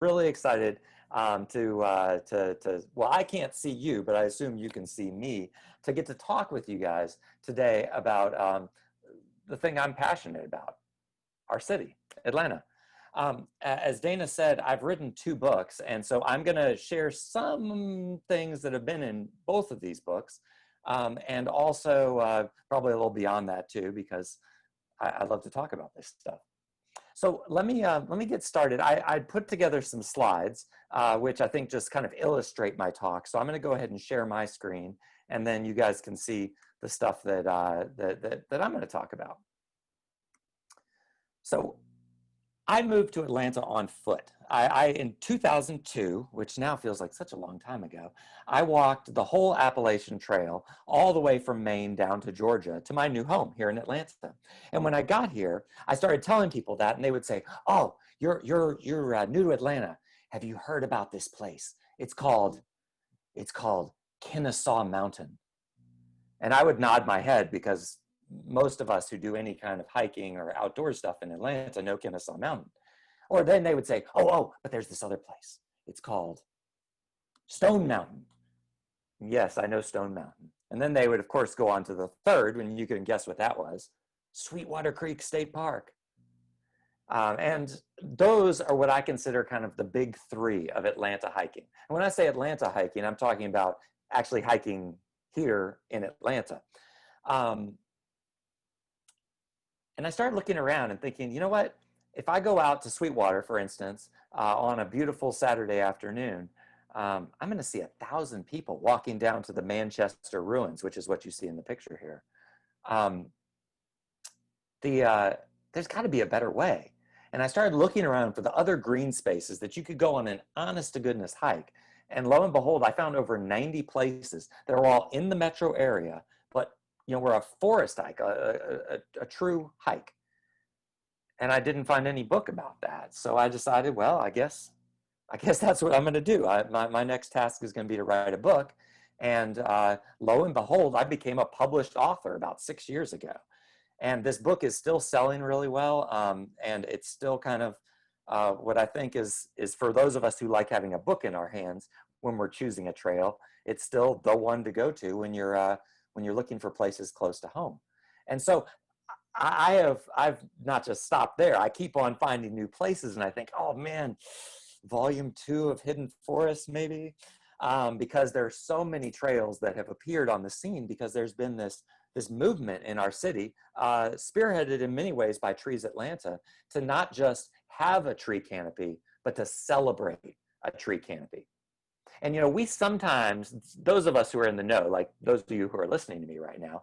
really excited well, I can't see you, but I assume you can see me, to get to talk with you guys today about the thing I'm passionate about, our city, Atlanta. As Dana said, I've written 2 books, and so I'm going to share some things that have been in both of these books, and also probably a little beyond that too, because I love to talk about this stuff. So let me get started. I put together some slides, which I think just kind of illustrate my talk. So I'm going to go ahead and share my screen, and then you guys can see the stuff that that I'm going to talk about. So I moved to Atlanta on foot. In 2002, which now feels like such a long time ago, I walked the whole Appalachian Trail all the way from Maine down to Georgia to my new home here in Atlanta. And when I got here, I started telling people that, and they would say, "Oh, you're new to Atlanta. Have you heard about this place? It's called Kennesaw Mountain." And I would nod my head, because most of us who do any kind of hiking or outdoor stuff in Atlanta know Kennesaw Mountain. Or then they would say, oh, but there's this other place. It's called Stone Mountain. Yes, I know Stone Mountain. And then they would, of course, go on to the third, when you can guess what that was, Sweetwater Creek State Park. And those are what I consider kind of the big 3 of Atlanta hiking. And when I say Atlanta hiking, I'm talking about actually hiking here in Atlanta. And I started looking around and thinking, you know what? If I go out to Sweetwater, for instance, on a beautiful Saturday afternoon, I'm going to see 1,000 people walking down to the Manchester ruins, which is what you see in the picture here. There's got to be a better way. And I started looking around for the other green spaces that you could go on an honest-to-goodness hike. And lo and behold, I found over 90 places that are all in the metro area, but we're a forest hike, a true hike. And I didn't find any book about that. So I decided, well, I guess that's what I'm going to do. My next task is going to be to write a book. And lo and behold, I became a published author about 6 years ago. And this book is still selling really well. And it's still kind of what I think is for those of us who like having a book in our hands when we're choosing a trail, it's still the one to go to when you're looking for places close to home. And so I've not just stopped there. I keep on finding new places, and I think, oh man, volume 2 of Hidden Forest maybe, because there are so many trails that have appeared on the scene, because there's been this movement in our city, spearheaded in many ways by Trees Atlanta, to not just have a tree canopy, but to celebrate a tree canopy. And we sometimes, those of us who are in the know, like those of you who are listening to me right now,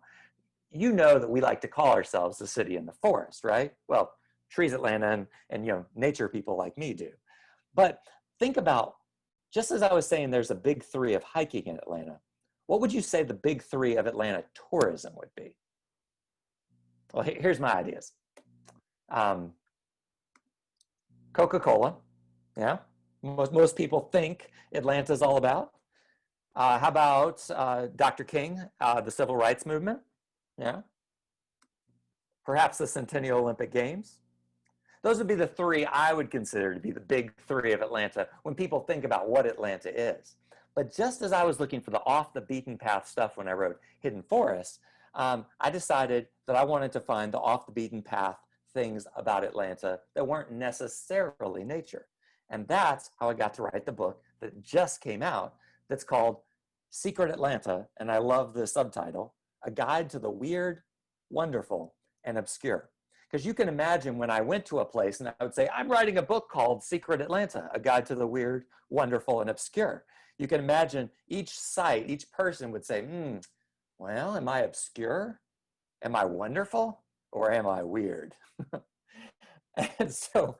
that we like to call ourselves the city in the forest, right? Well, Trees Atlanta and nature people like me do. But think about, just as I was saying, there's a big 3 of hiking in Atlanta. What would you say the big 3 of Atlanta tourism would be? Well, here's my ideas. Coca-Cola, yeah. Most people think Atlanta's all about. How about Dr. King, the Civil Rights Movement? Yeah. Perhaps the Centennial Olympic Games. Those would be the 3 I would consider to be the big 3 of Atlanta when people think about what Atlanta is. But just as I was looking for the off the beaten path stuff when I wrote Hidden Forest, I decided that I wanted to find the off the beaten path things about Atlanta that weren't necessarily nature. And that's how I got to write the book that just came out, that's called Secret Atlanta, and I love the subtitle, A Guide to the Weird, Wonderful, and Obscure. Because you can imagine when I went to a place and I would say, I'm writing a book called Secret Atlanta, A Guide to the Weird, Wonderful, and Obscure. You can imagine each site, each person would say, well, am I obscure? Am I wonderful? Or am I weird? And so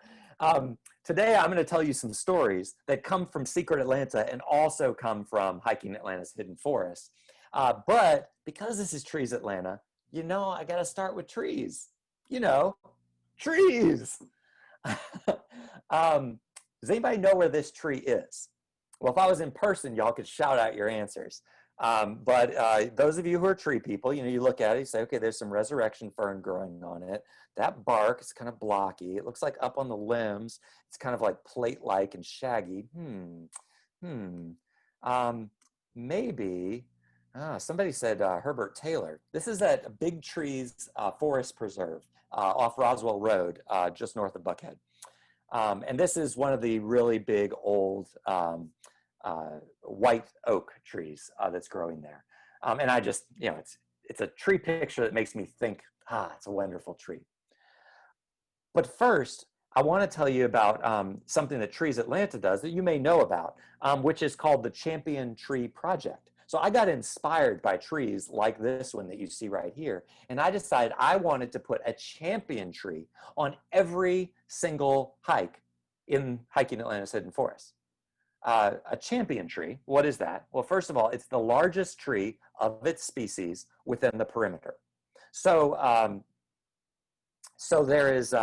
today I'm going to tell you some stories that come from Secret Atlanta and also come from Hiking Atlanta's Hidden Forest. But because this is Trees Atlanta, I got to start with trees. Trees. Does anybody know where this tree is? Well, if I was in person, y'all could shout out your answers. But those of you who are tree people, you look at it, you say, okay, there's some resurrection fern growing on it. That bark is kind of blocky. It looks like up on the limbs, it's kind of like plate-like and shaggy. Maybe, somebody said Herbert Taylor. This is at Big Trees Forest Preserve off Roswell Road, just north of Buckhead. And this is one of the really big old white oak trees that's growing there. And I just, it's a tree picture that makes me think, it's a wonderful tree. But first, I want to tell you about something that Trees Atlanta does that you may know about, which is called the Champion Tree Project. So I got inspired by trees like this one that you see right here, and I decided I wanted to put a champion tree on every single hike in Hiking Atlanta's Hidden Forest. A champion tree, what is that? Well, first of all, it's the largest tree of its species within the perimeter. So, so there is,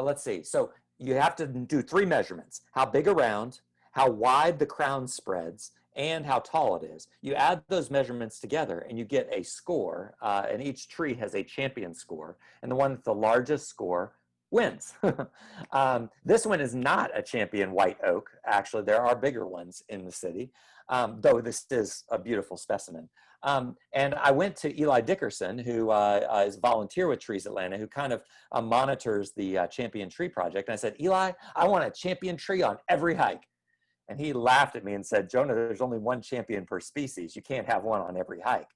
let's see, so you have to do 3 measurements: how big around, how wide the crown spreads, and how tall it is. You add those measurements together and you get a score, and each tree has a champion score, and the one with the largest score wins. This one is not a champion white oak. Actually, there are bigger ones in the city, though this is a beautiful specimen. And I went to Eli Dickerson, who is a volunteer with Trees Atlanta, who kind of monitors the Champion Tree Project. And I said, Eli, I want a champion tree on every hike. And he laughed at me and said, Jonah, there's only one champion per species. You can't have one on every hike.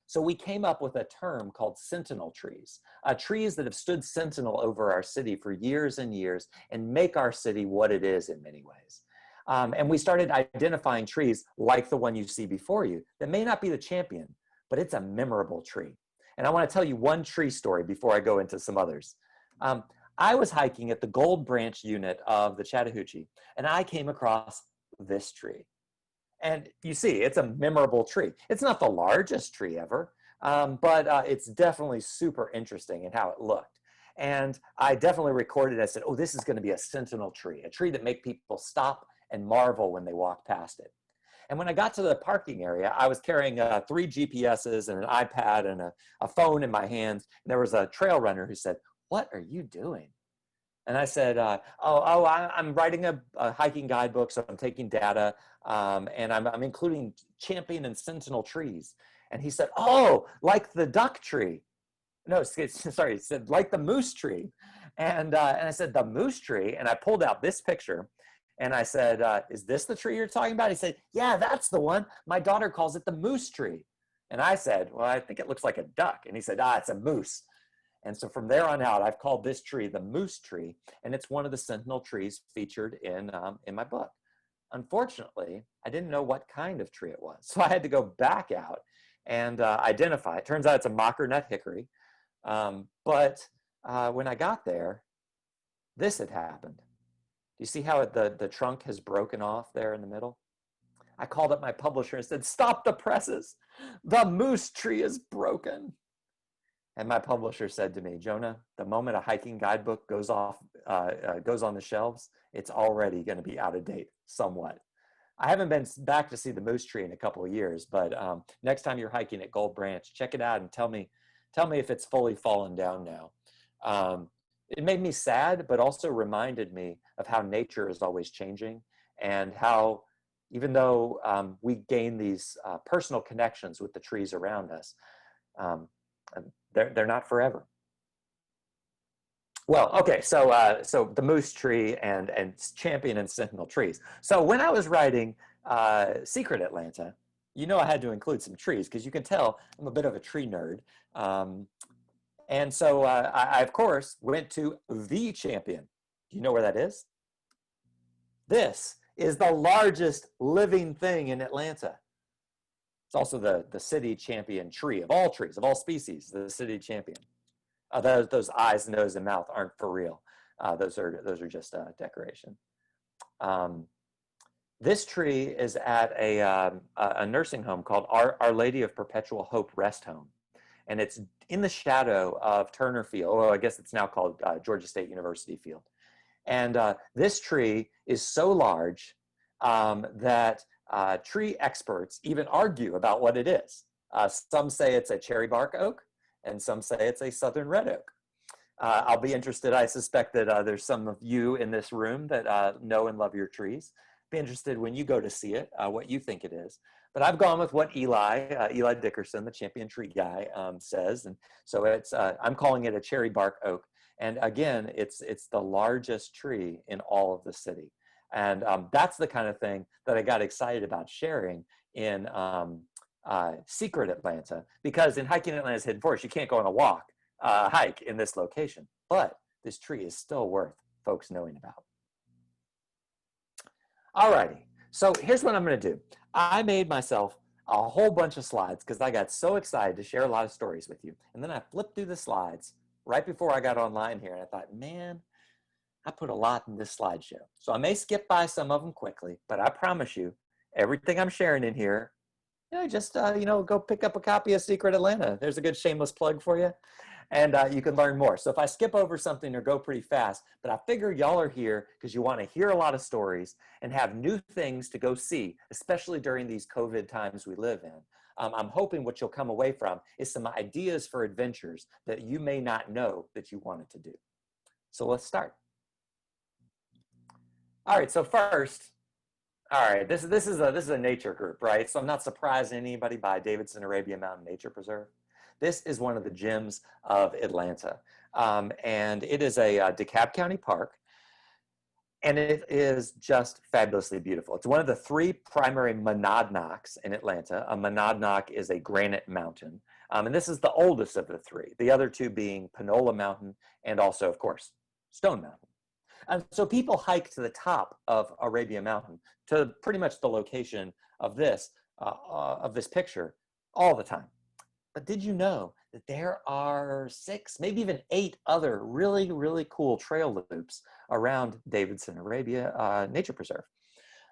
So we came up with a term called Sentinel Trees, trees that have stood sentinel over our city for years and years and make our city what it is in many ways. And we started identifying trees like the one you see before you that may not be the champion, but it's a memorable tree. And I want to tell you one tree story before I go into some others. I was hiking at the Gold Branch unit of the Chattahoochee, and I came across this tree. And you see, it's a memorable tree. It's not the largest tree ever, but it's definitely super interesting in how it looked. And I definitely recorded it. I said, oh, this is going to be a sentinel tree, a tree that make people stop and marvel when they walk past it. And when I got to the parking area, I was carrying 3 GPSs and an iPad and a phone in my hands. And there was a trail runner who said, what are you doing? And I said, I'm writing a hiking guidebook, so I'm taking data, and I'm including champion and sentinel trees. And he said, oh, like the duck tree. No, sorry, he said, like the moose tree. And I said, the moose tree? And I pulled out this picture, and I said, is this the tree you're talking about? He said, yeah, that's the one. My daughter calls it the moose tree. And I said, well, I think it looks like a duck. And he said, it's a moose. And so from there on out, I've called this tree the moose tree, and it's one of the sentinel trees featured in my book. Unfortunately, I didn't know what kind of tree it was, so I had to go back out and identify. It turns out it's a mockernut hickory, but when I got there, this had happened. Do you see how the trunk has broken off there in the middle? I called up my publisher and said, stop the presses. The moose tree is broken. And my publisher said to me, Jonah, the moment a hiking guidebook goes on the shelves, it's already going to be out of date somewhat. I haven't been back to see the moose tree in a couple of years, but next time you're hiking at Gold Branch, check it out and tell me if it's fully fallen down now. It made me sad, but also reminded me of how nature is always changing, and how even though we gain these personal connections with the trees around us, they're not forever. Well, okay, so the moose tree and champion and sentinel trees. So when I was writing Secret Atlanta, I had to include some trees, because you can tell I'm a bit of a tree nerd. And so I, of course, went to the champion. Do you know where that is? This is the largest living thing in Atlanta. It's also the city champion tree of all trees, of all species, the city champion. Those eyes, nose, and mouth aren't for real. Those are just decoration. This tree is at a nursing home called Our Lady of Perpetual Hope Rest Home. And it's in the shadow of Turner Field, or I guess it's now called Georgia State University Field. And this tree is so large that tree experts even argue about what it is. Some say it's a cherry bark oak, and some say it's a southern red oak. I'll be interested. I suspect that there's some of you in this room that know and love your trees. Be interested when you go to see it, what you think it is. But I've gone with what Eli Dickerson, the champion tree guy, says. And so I'm calling it a cherry bark oak. And again, it's the largest tree in all of the city. And that's the kind of thing that I got excited about sharing in Secret Atlanta, because in Hiking Atlanta's Hidden Forest, you can't go on a hike in this location, but this tree is still worth folks knowing about. Alrighty, so here's what I'm gonna do. I made myself a whole bunch of slides because I got so excited to share a lot of stories with you. And then I flipped through the slides right before I got online here, and I thought, man, I put a lot in this slideshow. So I may skip by some of them quickly, but I promise you, everything I'm sharing in here, just go pick up a copy of Secret Atlanta. There's a good shameless plug for you. And you can learn more. So if I skip over something or go pretty fast, but I figure y'all are here because you want to hear a lot of stories and have new things to go see, especially during these COVID times we live in. I'm hoping what you'll come away from is some ideas for adventures that you may not know that you wanted to do. So let's start. All right, so first, all right, this is a nature group, right? So I'm not surprised anybody by Davidson Arabia Mountain Nature Preserve. This is one of the gems of Atlanta, and it is a DeKalb County park, and it is just fabulously beautiful. It's one of the three primary monadnocks in Atlanta. A monadnock is a granite mountain, and this is the oldest of the three, the other two being Panola Mountain and also, of course, Stone Mountain. And so people hike to the top of Arabia Mountain to pretty much the location of this picture all the time. But did you know that there are 6, maybe even 8 other really, really cool trail loops around Davidson Arabia Nature Preserve?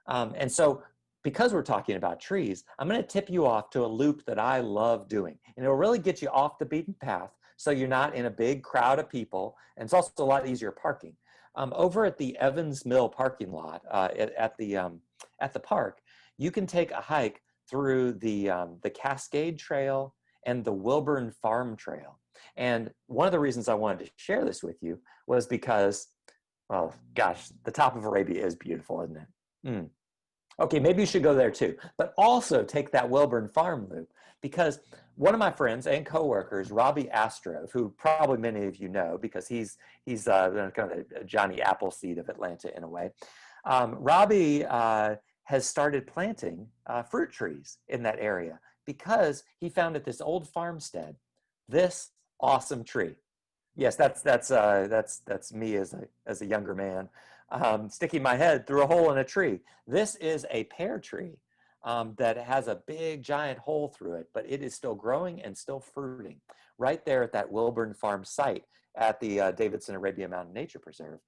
And so because we're talking about trees, I'm going to tip you off to a loop that I love doing. And it'll really get you off the beaten path so you're not in a big crowd of people. And it's also a lot easier parking. Over at the Evans Mill parking lot at the park, you can take a hike through the Cascade Trail and the Wilburn Farm Trail. And one of the reasons I wanted to share this with you was because, well, gosh, the top of Arabia is beautiful, isn't it? Okay, maybe you should go there too, but also take that Wilburn Farm loop, because one of my friends and coworkers, Robbie Astrove, who probably many of you know because he's kind of a Johnny Appleseed of Atlanta in a way. Robbie has started planting fruit trees in that area because he found at this old farmstead this awesome tree. Yes, that's me as a younger man, sticking my head through a hole in a tree. This is a pear tree that has a big giant hole through it, but it is still growing and still fruiting right there at that Wilburn Farm site at the Davidson Arabia Mountain Nature Preserve.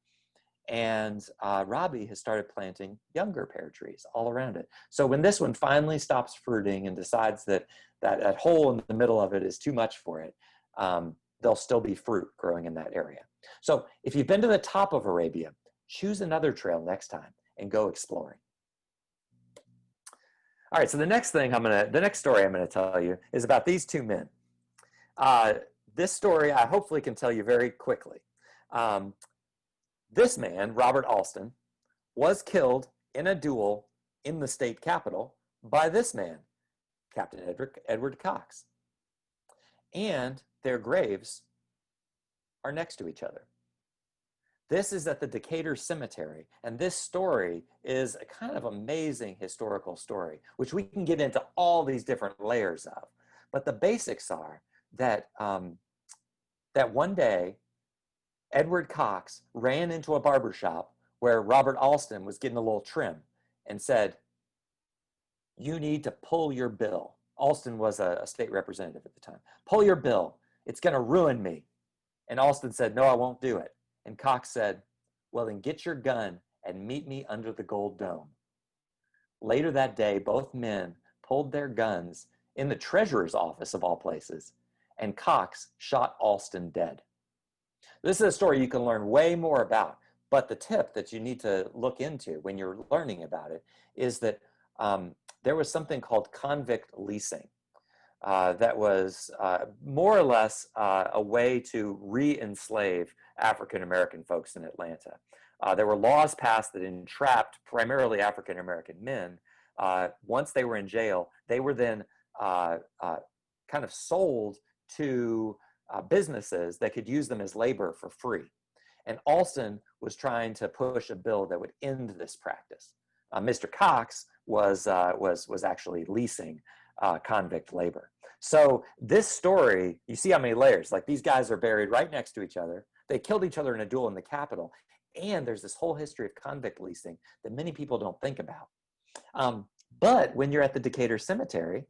And Robbie has started planting younger pear trees all around it. So when this one finally stops fruiting and decides that hole in the middle of it is too much for it, there'll still be fruit growing in that area. So if you've been to the top of Arabia, choose another trail next time and go exploring. All right, so the next story I'm gonna tell you is about these two men. This story I hopefully can tell you very quickly. This man, Robert Alston, was killed in a duel in the state capitol by this man, Captain Edward Cox. And their graves are next to each other. This is at the Decatur Cemetery, and this story is a kind of amazing historical story, which we can get into all these different layers of. But the basics are that, that one day, Edward Cox ran into a barber shop where Robert Alston was getting a little trim and said, "You need to pull your bill." Alston was a state representative at the time. "Pull your bill. It's going to ruin me." And Alston said, "No, I won't do it." And Cox said, "Well, then get your gun and meet me under the gold dome." Later that day, both men pulled their guns in the treasurer's office of all places, and Cox shot Alston dead. This is a story you can learn way more about, but the tip that you need to look into when you're learning about it is that there was something called convict leasing. That was more or less a way to re-enslave African-American folks in Atlanta. There were laws passed that entrapped primarily African-American men. Once they were in jail, they were then kind of sold to businesses that could use them as labor for free. And Alston was trying to push a bill that would end this practice. Mr. Cox was actually leasing convict labor. So this story, you see how many layers, like these guys are buried right next to each other. They killed each other in a duel in the Capitol. And there's this whole history of convict leasing that many people don't think about. But when you're at the Decatur Cemetery,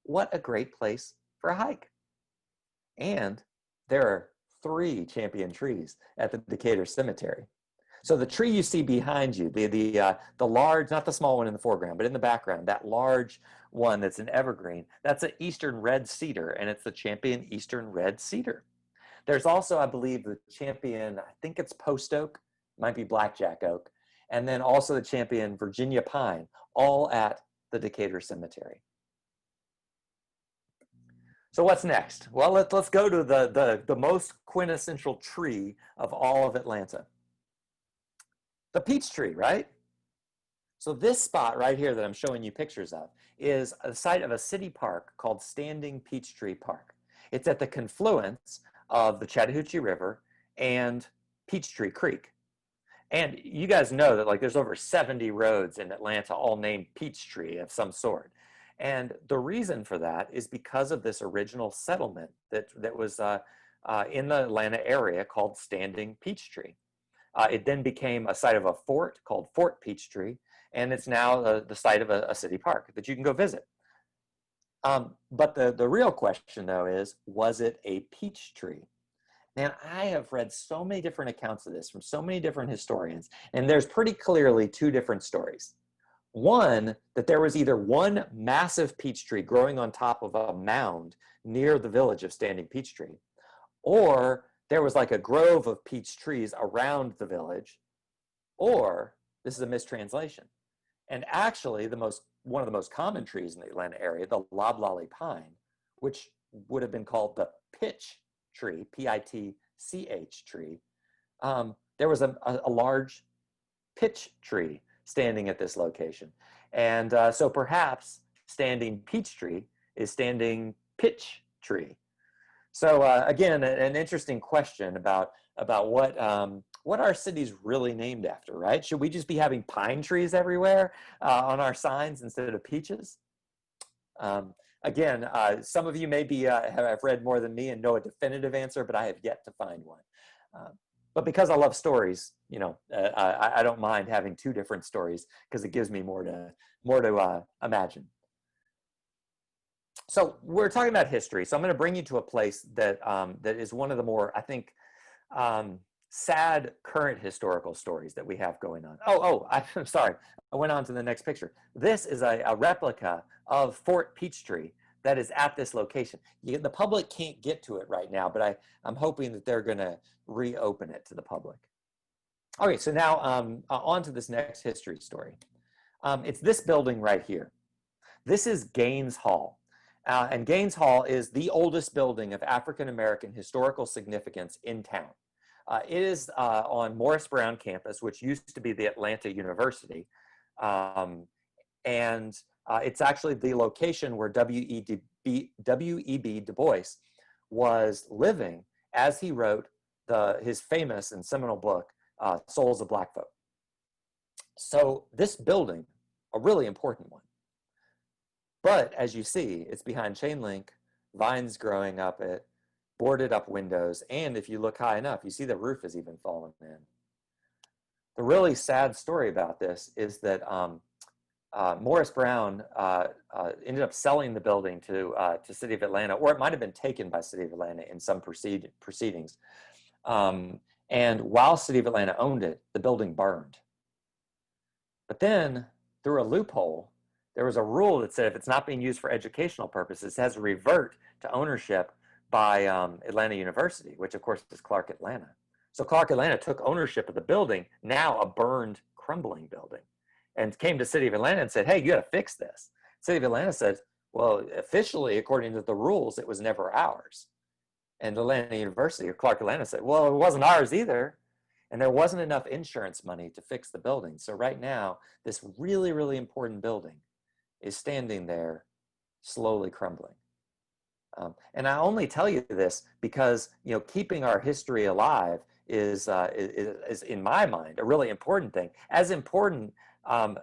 what a great place for a hike. And there are 3 champion trees at the Decatur Cemetery. So the tree you see behind you, the large, not the small one in the foreground, but in the background, that large one that's an evergreen, that's an eastern red cedar, and it's the champion eastern red cedar. There's also, I believe, the champion, I think it's post oak, might be blackjack oak, and then also the champion Virginia pine, all at the Decatur Cemetery. So what's next? Well, let's go to the most quintessential tree of all of Atlanta. The peach tree, right? So this spot right here that I'm showing you pictures of is a site of a city park called Standing Peachtree Park. It's at the confluence of the Chattahoochee River and Peachtree Creek. And you guys know that like there's over 70 roads in Atlanta all named Peachtree of some sort. And the reason for that is because of this original settlement that was in the Atlanta area called Standing Peachtree. It then became a site of a fort called Fort Peachtree, and it's now the site of a city park that you can go visit. But the real question, though, is, was it a peach tree? Man, I have read so many different accounts of this from so many different historians, and there's pretty clearly 2 different stories. One, that there was either one massive peach tree growing on top of a mound near the village of Standing Peachtree, or there was like a grove of peach trees around the village, or this is a mistranslation. And actually, one of the most common trees in the Atlanta area, the loblolly pine, which would have been called the pitch tree, P-I-T-C-H tree, there was a large pitch tree standing at this location. And so perhaps Standing Peachtree is Standing Pitch Tree. So again, an interesting question about what our city's really named after, right? Should we just be having pine trees everywhere on our signs instead of peaches? Again, some of you maybe have read more than me and know a definitive answer, but I have yet to find one. But because I love stories, you know, I don't mind having 2 different stories because it gives me more to imagine. So we're talking about history. So I'm going to bring you to a place that that is one of the more, I think, sad current historical stories that we have going on. I'm sorry. I went on to the next picture. This is a replica of Fort Peachtree that is at this location. The public can't get to it right now, but I'm hoping that they're going to reopen it to the public. Okay, so now on to this next history story. It's this building right here. This is Gaines Hall. And Gaines Hall is the oldest building of African-American historical significance in town. It is on Morris Brown campus, which used to be the Atlanta University. And it's actually the location where W.E.B. Du Bois was living as he wrote his famous and seminal book, Souls of Black Folk. So this building, a really important one. But as you see, it's behind chain link, vines growing up it, boarded up windows, and if you look high enough, you see the roof is even fallen in. The really sad story about this is that Morris Brown ended up selling the building to City of Atlanta, or it might have been taken by City of Atlanta in some proceedings. And while City of Atlanta owned it, the building burned. But then, through a loophole, there was a rule that said if it's not being used for educational purposes, it has to revert to ownership by Atlanta University, which of course is Clark Atlanta. So Clark Atlanta took ownership of the building, now a burned, crumbling building. and came to City of Atlanta and said, hey, you got to fix this. City of Atlanta said, well, officially, according to the rules, it was never ours. And Atlanta University, or Clark Atlanta, said, well, it wasn't ours either. And there wasn't enough insurance money to fix the building. So right now, this really, really important building is standing there slowly crumbling. And I only tell you this because, you know, keeping our history alive is in my mind, a really important thing. As important,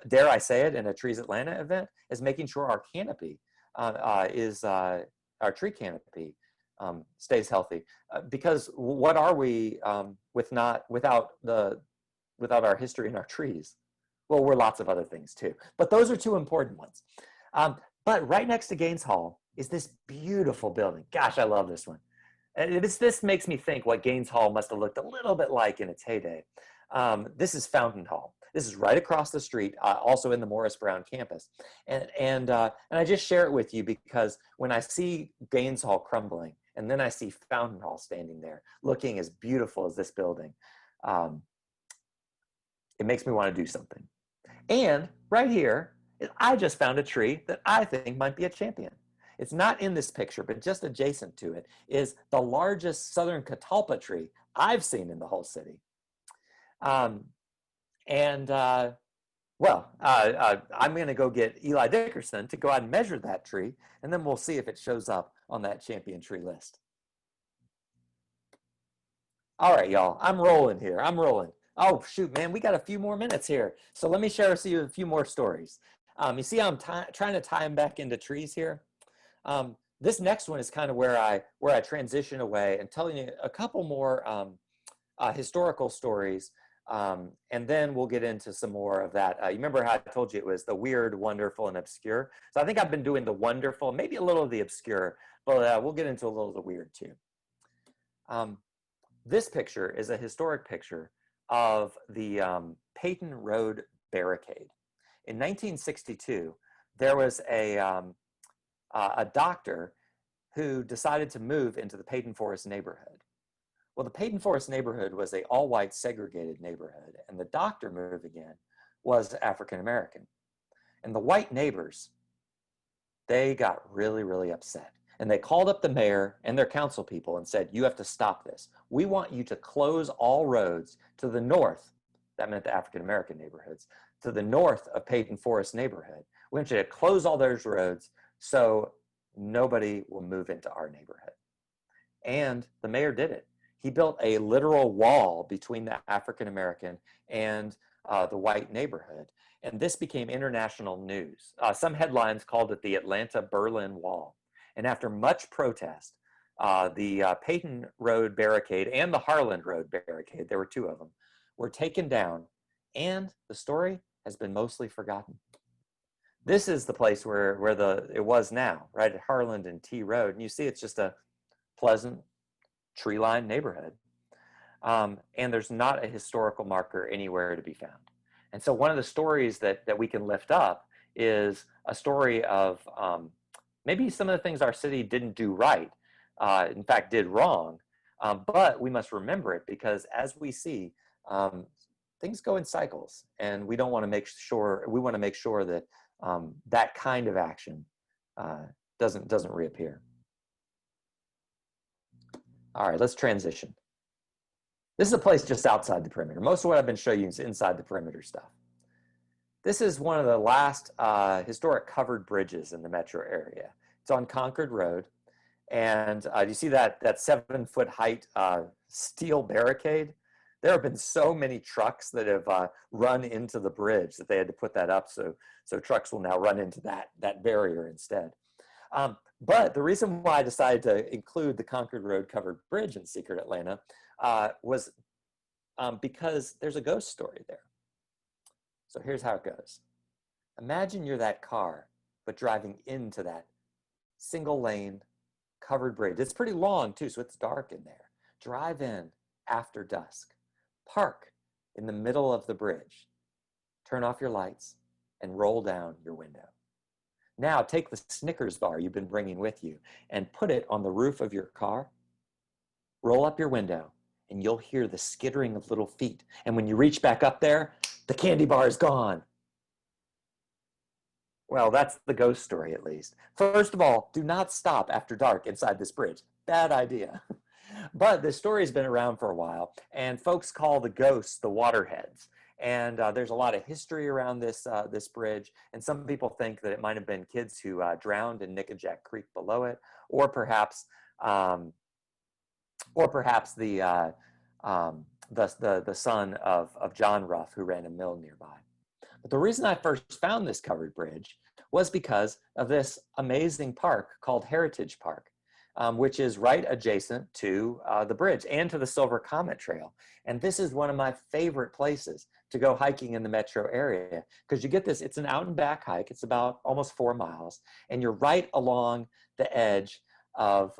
dare I say it, in a Trees Atlanta event, is making sure our canopy our tree canopy stays healthy. Because what are we without our history and our trees? Well, we're lots of other things too, but those are two important ones. But right next to Gaines Hall is this beautiful building. Gosh, I love this one. This makes me think what Gaines Hall must have looked a little bit like in its heyday. This is Fountain Hall. This is right across the street, also in the Morris Brown campus. And I just share it with you because when I see Gaines Hall crumbling, and then I see Fountain Hall standing there, looking as beautiful as this building, it makes me want to do something. And right here, I just found a tree that I think might be a champion. It's not in this picture, but just adjacent to it is the largest southern catalpa tree I've seen in the whole city. I'm going to go get Eli Dickerson to go out and measure that tree, and then we'll see if it shows up on that champion tree list. All right, y'all, I'm rolling here. I'm rolling. Oh, shoot, man, we got a few more minutes here. So let me share with you a few more stories. You see how I'm trying to tie them back into trees here? This next one is kind of where I transition away and telling you a couple more historical stories, and then we'll get into some more of that. You remember how I told you it was the weird, wonderful, and obscure? So I think I've been doing the wonderful, maybe a little of the obscure, but we'll get into a little of the weird too. This picture is a historic picture of the Peyton Road Barricade. In 1962, there was a doctor who decided to move into the Peyton Forest neighborhood. Well, the Peyton Forest neighborhood was an all-white segregated neighborhood, and the doctor moving in was African-American. And the white neighbors, they got really, really upset. And they called up the mayor and their council people and said, you have to stop this. We want you to close all roads to the north, that meant the African-American neighborhoods, to the north of Peyton Forest neighborhood. We want you to close all those roads so nobody will move into our neighborhood. And the mayor did it. He built a literal wall between the African-American and the white neighborhood. And this became international news. Some headlines called it the Atlanta-Berlin Wall. And after much protest, the Peyton Road Barricade and the Harlan Road Barricade, there were two of them, were taken down. And the story has been mostly forgotten. This is the place where it was now, right at Harlan and T Road. And you see it's just a pleasant tree-lined neighborhood. And there's not a historical marker anywhere to be found. And so one of the stories that we can lift up is a story of maybe some of the things our city didn't do right, in fact, did wrong, but we must remember it because as we see, things go in cycles, and we want to make sure that that kind of action doesn't reappear. All right, let's transition. This is a place just outside the perimeter. Most of what I've been showing you is inside the perimeter stuff. This is one of the last historic covered bridges in the metro area. It's on Concord Road. And you see that 7-foot height steel barricade? There have been so many trucks that have run into the bridge that they had to put that up. So trucks will now run into that barrier instead. But the reason why I decided to include the Concord Road covered bridge in Secret Atlanta was because there's a ghost story there. So here's how it goes. Imagine you're that car, but driving into that single lane covered bridge. It's pretty long too, so it's dark in there. Drive in after dusk. Park in the middle of the bridge. Turn off your lights and roll down your window. Now take the Snickers bar you've been bringing with you and put it on the roof of your car. Roll up your window and you'll hear the skittering of little feet. And when you reach back up there, the candy bar is gone. Well, that's the ghost story, at least. First of all, do not stop after dark inside this bridge. Bad idea. But the story's been around for a while, and folks call the ghosts the waterheads. And there's a lot of history around this bridge, and some people think that it might have been kids who drowned in Nickajack Creek below it, or perhaps, um, the son of John Ruff, who ran a mill nearby. But the reason I first found this covered bridge was because of this amazing park called Heritage Park, which is right adjacent to the bridge and to the Silver Comet Trail. And this is one of my favorite places to go hiking in the metro area, because you get this, it's an out and back hike. It's about almost 4 miles, and you're right along the edge of,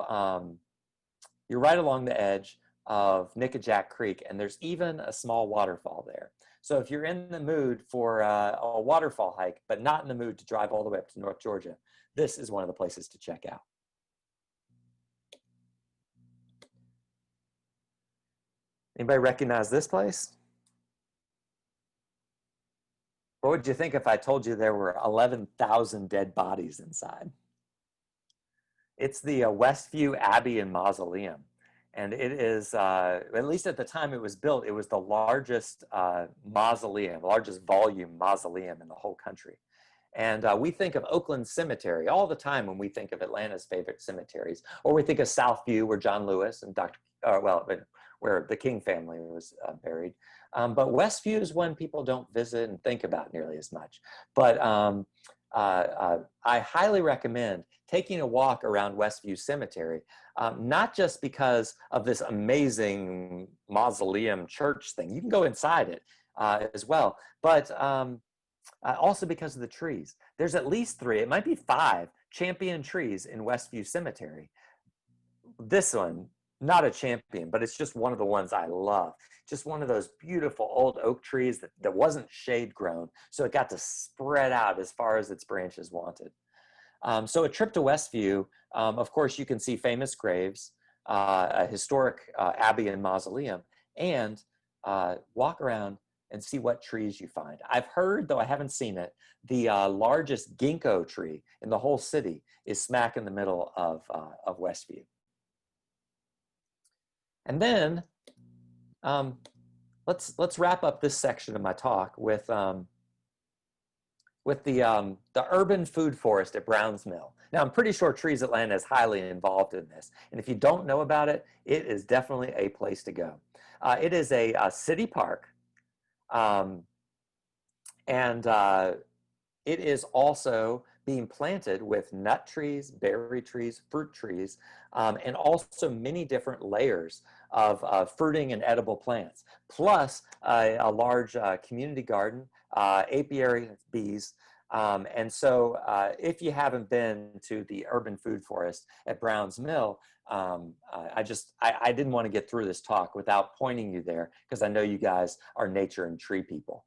Nickajack Creek, and there's even a small waterfall there. So if you're in the mood for a waterfall hike, but not in the mood to drive all the way up to North Georgia, this is one of the places to check out. Anybody recognize this place? What would you think if I told you there were 11,000 dead bodies inside? It's the Westview Abbey and Mausoleum. And it is, at least at the time it was built, it was the largest mausoleum, largest volume mausoleum in the whole country. And we think of Oakland Cemetery all the time when we think of Atlanta's favorite cemeteries, or we think of Southview, where John Lewis and where the King family was buried. But Westview is one people don't visit and think about nearly as much. But I highly recommend taking a walk around Westview Cemetery, not just because of this amazing mausoleum church thing. You can go inside it as well, but also because of the trees. There's at least 3, it might be 5 champion trees in Westview Cemetery. This one, not a champion, but it's just one of the ones I love. Just one of those beautiful old oak trees that wasn't shade grown, so it got to spread out as far as its branches wanted. So a trip to Westview, of course, you can see famous graves, a historic abbey and mausoleum, and walk around and see what trees you find. I've heard, though I haven't seen it, the largest ginkgo tree in the whole city is smack in the middle of Westview. And then let's wrap up this section of my talk with the urban food forest at Browns Mill. Now, I'm pretty sure Trees Atlanta is highly involved in this, and if you don't know about it, it is definitely a place to go. It is a city park, and it is also being planted with nut trees, berry trees, fruit trees, and also many different layers of fruiting and edible plants, plus a large community garden, apiary, bees. And so if you haven't been to the urban food forest at Browns Mill, I didn't want to get through this talk without pointing you there, because I know you guys are nature and tree people.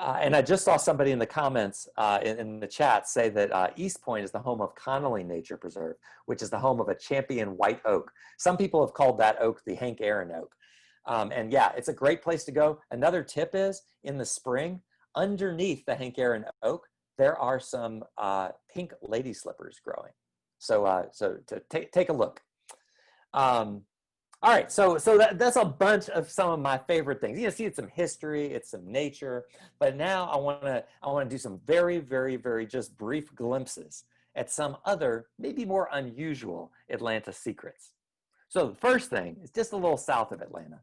And I just saw somebody in the comments in the chat say that East Point is the home of Connolly Nature Preserve, which is the home of a champion white oak. Some people have called that oak the Hank Aaron oak. And yeah, it's a great place to go. Another tip is, in the spring, underneath the Hank Aaron oak, there are some pink lady slippers growing. So take a look. All right, so that's a bunch of some of my favorite things. You see, it's some history, it's some nature, but now I want to do some very, very, very just brief glimpses at some other, maybe more unusual Atlanta secrets. So the first thing is just a little south of Atlanta.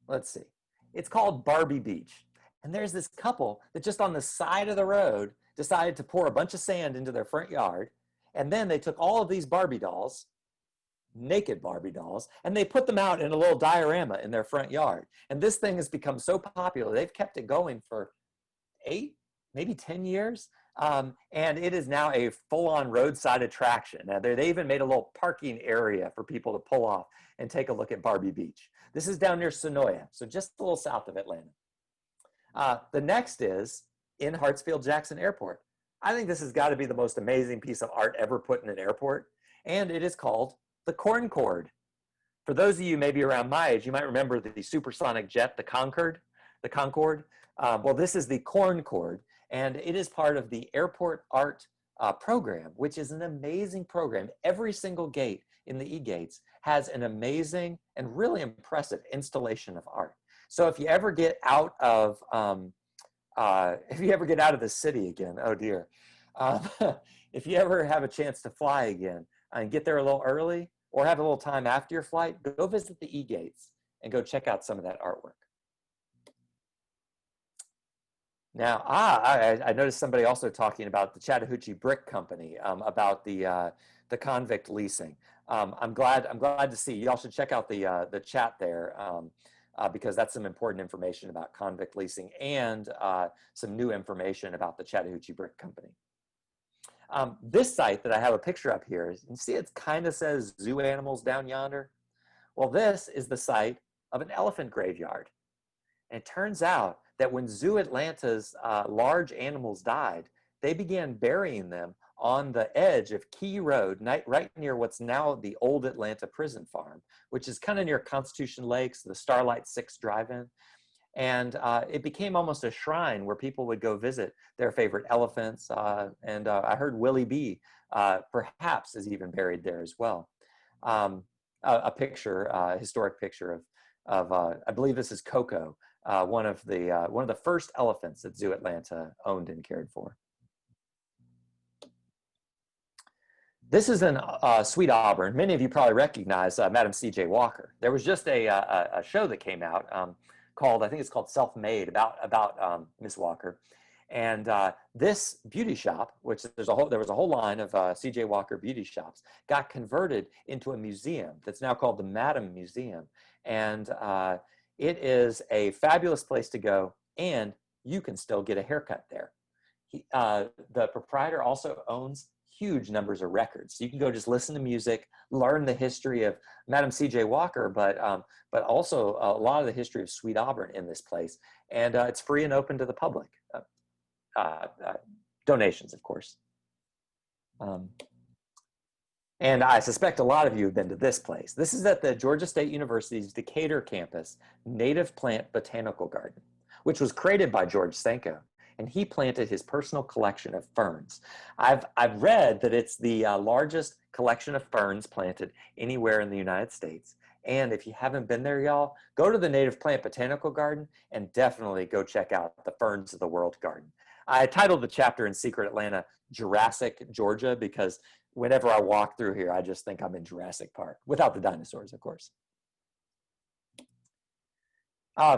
Let's see. It's called Barbie Beach, and there's this couple that just on the side of the road decided to pour a bunch of sand into their front yard, and then they took all of these Barbie dolls, naked Barbie dolls, and they put them out in a little diorama in their front yard. And this thing has become so popular, they've kept it going for 8, maybe 10 years. And it is now a full-on roadside attraction. Now, they even made a little parking area for people to pull off and take a look at Barbie Beach. This is down near Sonoya, so just a little south of Atlanta. The next is in Hartsfield-Jackson Airport. I think this has got to be the most amazing piece of art ever put in an airport, and it is called the Concord. For those of you maybe around my age, you might remember the supersonic jet, the Concord. Well, this is the Concord, and it is part of the Airport Art program, which is an amazing program. Every single gate in the E-gates has an amazing and really impressive installation of art. So if you ever get out of the city again, oh dear, um, if you ever have a chance to fly again and get there a little early or have a little time after your flight, go visit the E-gates and go check out some of that artwork. Now, I noticed somebody also talking about the Chattahoochee Brick Company, about the convict leasing. I'm glad to see. Y'all should check out the chat there, because that's some important information about convict leasing and some new information about the Chattahoochee Brick Company. This site that I have a picture up here, you can see it kind of says zoo animals down yonder. Well, this is the site of an elephant graveyard. And it turns out that when Zoo Atlanta's large animals died, they began burying them on the edge of Key Road, right near what's now the old Atlanta Prison Farm, which is kind of near Constitution Lakes, the Starlight 6 drive-in. And it became almost a shrine where people would go visit their favorite elephants. And I heard Willie B perhaps is even buried there as well. A picture, a historic picture of I believe this is Coco, one of the first elephants that Zoo Atlanta owned and cared for. This is in Sweet Auburn. Many of you probably recognize Madam C.J. Walker. There was just a show that came out called, I think it's called Self-Made, about Miss Walker. And this beauty shop, which there was a whole line of C.J. Walker beauty shops, got converted into a museum that's now called the Madam Museum. And it is a fabulous place to go, and you can still get a haircut there. The proprietor also owns huge numbers of records. So you can go just listen to music, learn the history of Madam C.J. Walker, but also a lot of the history of Sweet Auburn in this place. And it's free and open to the public. Donations, of course. And I suspect a lot of you have been to this place. This is at the Georgia State University's Decatur campus, Native Plant Botanical Garden, which was created by George Stanko. And he planted his personal collection of ferns. I've read that it's the largest collection of ferns planted anywhere in the United States. And if you haven't been there, y'all, go to the Native Plant Botanical Garden and definitely go check out the Ferns of the World Garden. I titled the chapter in Secret Atlanta, Jurassic Georgia, because whenever I walk through here, I just think I'm in Jurassic Park, without the dinosaurs, of course.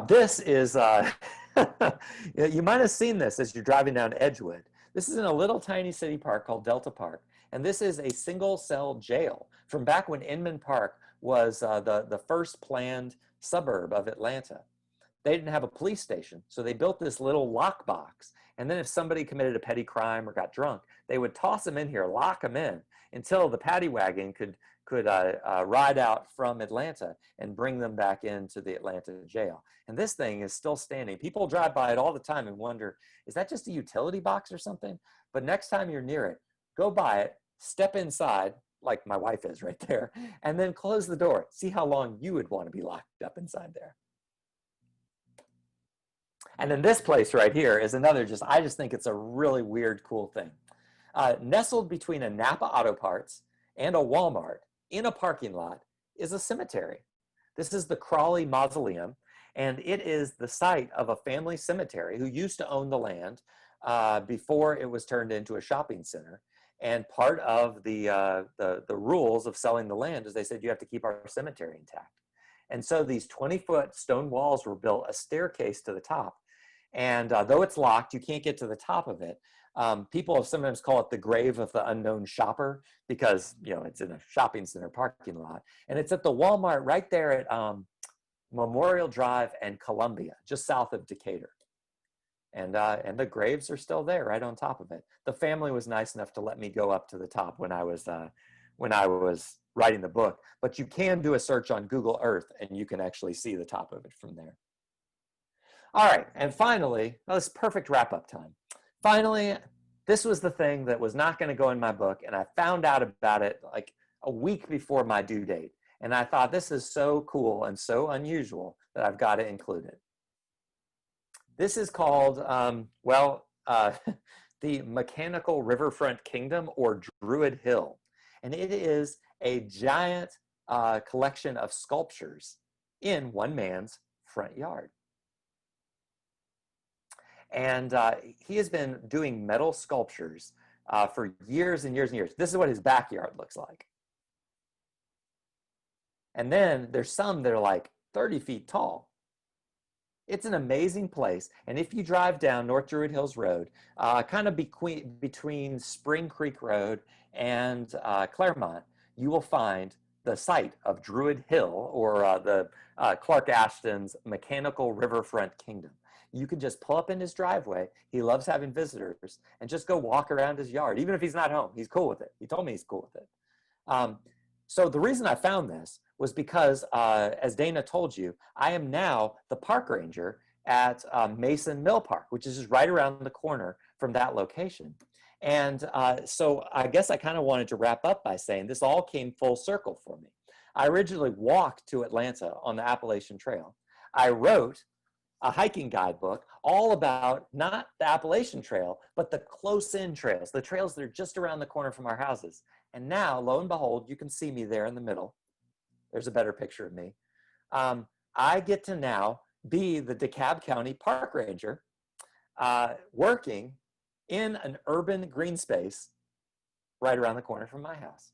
This is, you might have seen this as you're driving down Edgewood. This is in a little tiny city park called Delta Park. And this is a single cell jail from back when Inman Park was the first planned suburb of Atlanta. They didn't have a police station, so they built this little lockbox. And then if somebody committed a petty crime or got drunk, they would toss them in here, lock them in, until the paddy wagon could ride out from Atlanta and bring them back into the Atlanta jail. And this thing is still standing. People drive by it all the time and wonder, is that just a utility box or something? But next time you're near it, go by it, step inside, like my wife is right there, and then close the door. See how long you would want to be locked up inside there. And then this place right here is another, I just think it's a really weird, cool thing. Nestled between a Napa Auto Parts and a Walmart in a parking lot is a cemetery. This is the Crawley Mausoleum, and it is the site of a family cemetery who used to own the land before it was turned into a shopping center. And part of the rules of selling the land is they said you have to keep our cemetery intact. And so these 20-foot stone walls were built, a staircase to the top. And though it's locked, you can't get to the top of it. People have sometimes call it the grave of the unknown shopper because, you know, it's in a shopping center parking lot. And it's at the Walmart right there at Memorial Drive and Columbia, just south of Decatur. And the graves are still there right on top of it. The family was nice enough to let me go up to the top when I was writing the book. But you can do a search on Google Earth and you can actually see the top of it from there. All right, and finally, this is perfect wrap-up time. Finally, this was the thing that was not going to go in my book, and I found out about it like a week before my due date. And I thought, this is so cool and so unusual that I've got to include it. This is called, well, the Mechanical Riverfront Kingdom, or Druid Hill. And it is a giant collection of sculptures in one man's front yard. And he has been doing metal sculptures for years and years and years. This is what his backyard looks like. And then there's some that are like 30 feet tall. It's an amazing place. And if you drive down North Druid Hills Road, kind of between Spring Creek Road and Claremont, you will find the site of Druid Hill, or the Clark Ashton's Mechanical Riverfront Kingdom. You can just pull up in his driveway. He loves having visitors, and just go walk around his yard. Even if he's not home, he's cool with it. He told me he's cool with it. So the reason I found this was because, as Dana told you, I am now the park ranger at Mason Mill Park, which is just right around the corner from that location. And so I guess I kind of wanted to wrap up by saying this all came full circle for me. I originally walked to Atlanta on the Appalachian Trail. I wrote a hiking guidebook all about not the Appalachian Trail, but the close-in trails, the trails that are just around the corner from our houses. And now, lo and behold, you can see me there in the middle. There's a better picture of me. I get to now be the DeKalb County Park Ranger, working in an urban green space right around the corner from my house.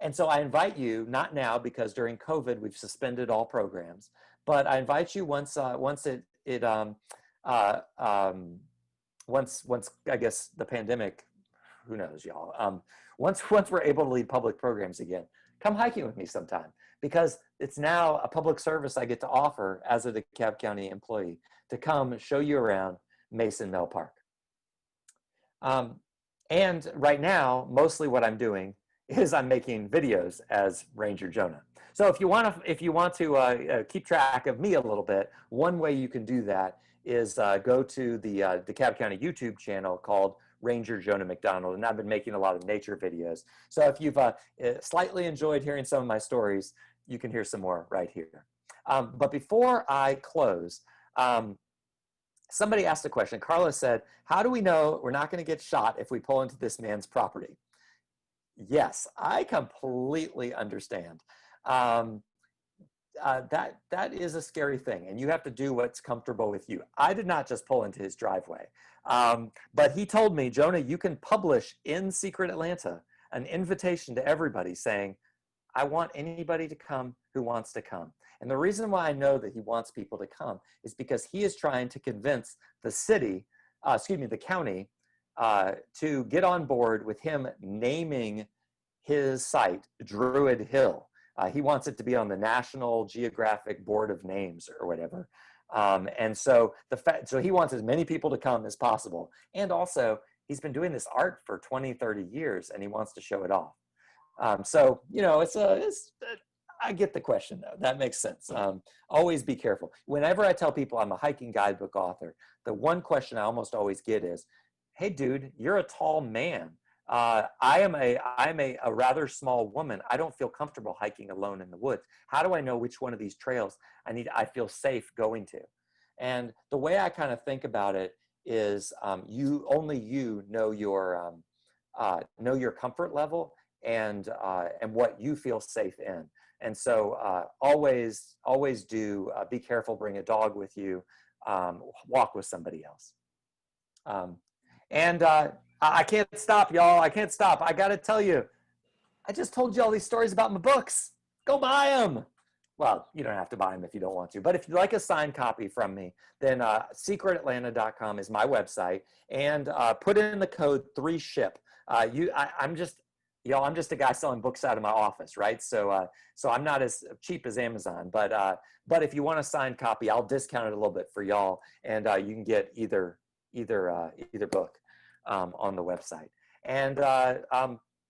And so I invite you, not now because during COVID we've suspended all programs, but I invite you once once I guess the pandemic, who knows, y'all. Once we're able to lead public programs again, come hiking with me sometime, because it's now a public service I get to offer as a DeKalb County employee, to come show you around Mason Mill Park. And right now, mostly what I'm doing is I'm making videos as Ranger Jonah. So if you want to keep track of me a little bit, one way you can do that is go to the DeKalb County YouTube channel called Ranger Jonah McDonald, and I've been making a lot of nature videos. So if you've slightly enjoyed hearing some of my stories, you can hear some more right here. But before I close, somebody asked a question. Carla said, how do we know we're not going to get shot if we pull into this man's property? Yes, I completely understand. That is a scary thing, and you have to do what's comfortable with you. I did not just pull into his driveway, but he told me, Jonah, you can publish in Secret Atlanta an invitation to everybody saying, I want anybody to come who wants to come. And the reason why I know that he wants people to come is because he is trying to convince the city, the county, to get on board with him naming his site Druid Hill. He wants it to be on the National Geographic Board of Names or whatever. And so so he wants as many people to come as possible. And also, he's been doing this art for 20, 30 years, and he wants to show it off. So, you know, I get the question, though. That makes sense. Always be careful. Whenever I tell people I'm a hiking guidebook author, the one question I almost always get is, hey, dude, you're a tall man. I'm a rather small woman. I don't feel comfortable hiking alone in the woods. How do I know which one of these trails I feel safe going to? And the way I kind of think about it is only you know your comfort level and what you feel safe in. And so always do be careful, bring a dog with you, walk with somebody else. I can't stop, y'all. I can't stop. I got to tell you, I just told you all these stories about my books. Go buy them. Well, you don't have to buy them if you don't want to. But if you'd like a signed copy from me, then secretatlanta.com is my website. And put in the code 3SHIP. I'm just a guy selling books out of my office, right? So I'm not as cheap as Amazon. But if you want a signed copy, I'll discount it a little bit for y'all. And you can get either book on the website. And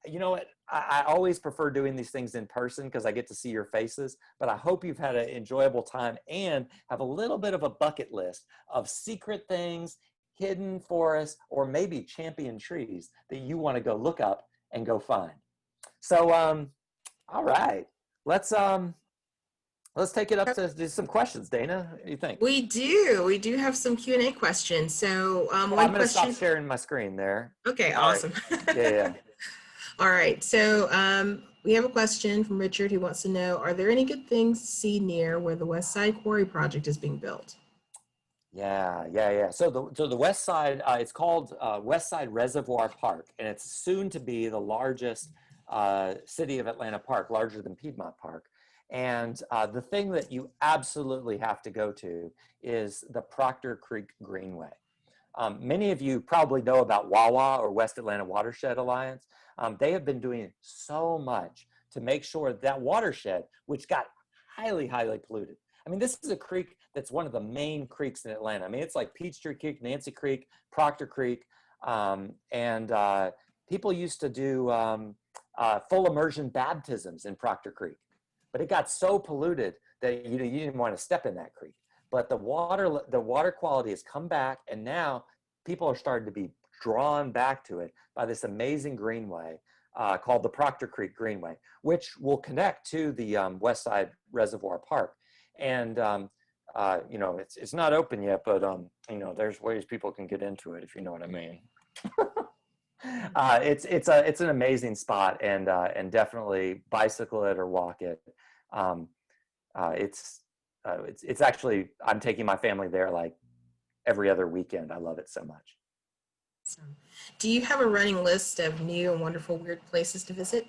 you know what? I always prefer doing these things in person because I get to see your faces, but I hope you've had an enjoyable time and have a little bit of a bucket list of secret things, hidden forests, or maybe champion trees that you want to go look up and go find. So, all right, let's let's take it up to do some questions, Dana. What do you think? We do have some Q&A questions. So I'm one going to stop question. sharing my screen there. Okay, All right. awesome. Yeah. All right, so we have a question from Richard who wants to know, are there any good things to see near where the West Side Quarry project is being built? Yeah. So the West Side, it's called West Side Reservoir Park, and it's soon to be the largest City of Atlanta park, larger than Piedmont Park. And the thing that you absolutely have to go to is the Proctor Creek Greenway. Many of you probably know about WAWA, or West Atlanta Watershed Alliance. They have been doing so much to make sure that watershed, which got highly polluted. I mean, this is a creek that's one of the main creeks in Atlanta. I mean, it's like Peachtree Creek, Nancy Creek, Proctor Creek, and people used to do full immersion baptisms in Proctor Creek, but it got so polluted that you didn't want to step in that creek. But the water quality has come back, and now people are starting to be drawn back to it by this amazing greenway called the Proctor Creek Greenway, which will connect to the West Side Reservoir Park. And you know, it's not open yet, but you know, there's ways people can get into it, if you know what I mean. It's an amazing spot, and definitely bicycle it or walk it. It's actually, I'm taking my family there like every other weekend. I love it so much. Awesome. Do you have a running list of new and wonderful weird places to visit?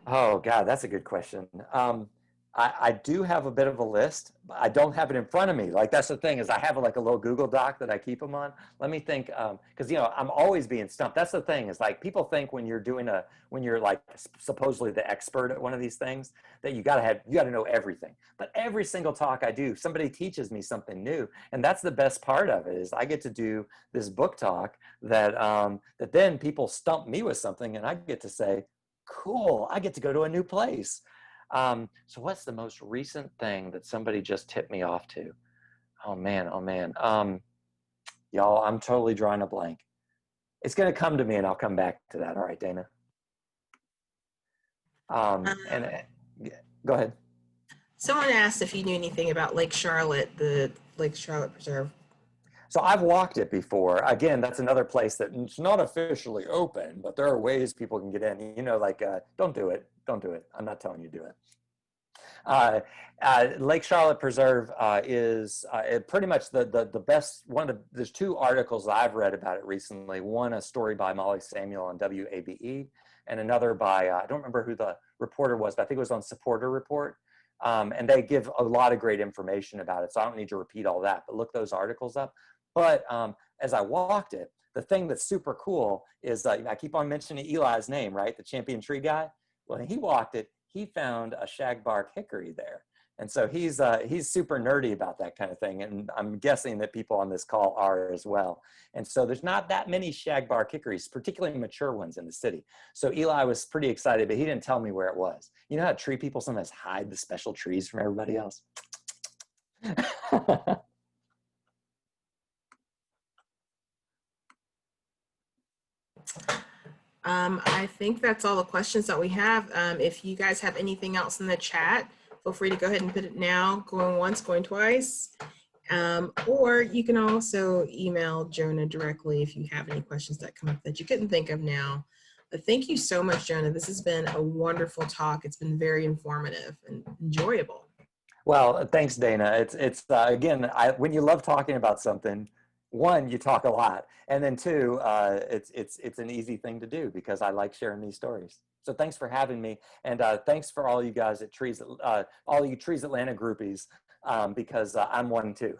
Oh God, that's a good question. I do have a bit of a list, but I don't have it in front of me. Like, that's the thing, is I have like a little Google Doc that I keep them on. Let me think, because you know, I'm always being stumped. That's the thing, is like, people think when you're like supposedly the expert at one of these things, that you gotta know everything. But every single talk I do, somebody teaches me something new, and that's the best part of it, is I get to do this book talk that that then people stump me with something, and I get to say, cool, I get to go to a new place. So what's the most recent thing that somebody just tipped me off to? Oh man. Y'all, I'm totally drawing a blank. It's going to come to me, and I'll come back to that. All right, Dana. Go ahead. Someone asked if you knew anything about Lake Charlotte, the Lake Charlotte Preserve. So I've walked it before. Again, that's another place that it's not officially open, but there are ways people can get in. You know, like, don't do it. Don't do it. I'm not telling you to do it. Lake Charlotte Preserve is pretty much the best. There's two articles that I've read about it recently. One, a story by Molly Samuel on WABE, and another by, I don't remember who the reporter was, but I think it was on Supporter Report. And they give a lot of great information about it, so I don't need to repeat all that, but look those articles up. But as I walked it, the thing that's super cool is I keep on mentioning Eli's name, right? The champion tree guy. Well, he walked it, he found a shagbark hickory there. And so he's super nerdy about that kind of thing. And I'm guessing that people on this call are as well. And so there's not that many shagbark hickories, particularly mature ones, in the city. So Eli was pretty excited, but he didn't tell me where it was. You know how tree people sometimes hide the special trees from everybody else? I think that's all the questions that we have. If you guys have anything else in the chat, feel free to go ahead and put it now, going once, going twice. Or you can also email Jonah directly if you have any questions that come up that you couldn't think of now. But thank you so much, Jonah. This has been a wonderful talk. It's been very informative and enjoyable. Well, thanks, Dana. It's again, when you love talking about something, one, you talk a lot, and then two, it's an easy thing to do because I like sharing these stories. So thanks for having me, and thanks for all you guys at Trees, all you Trees Atlanta groupies, because I'm one too.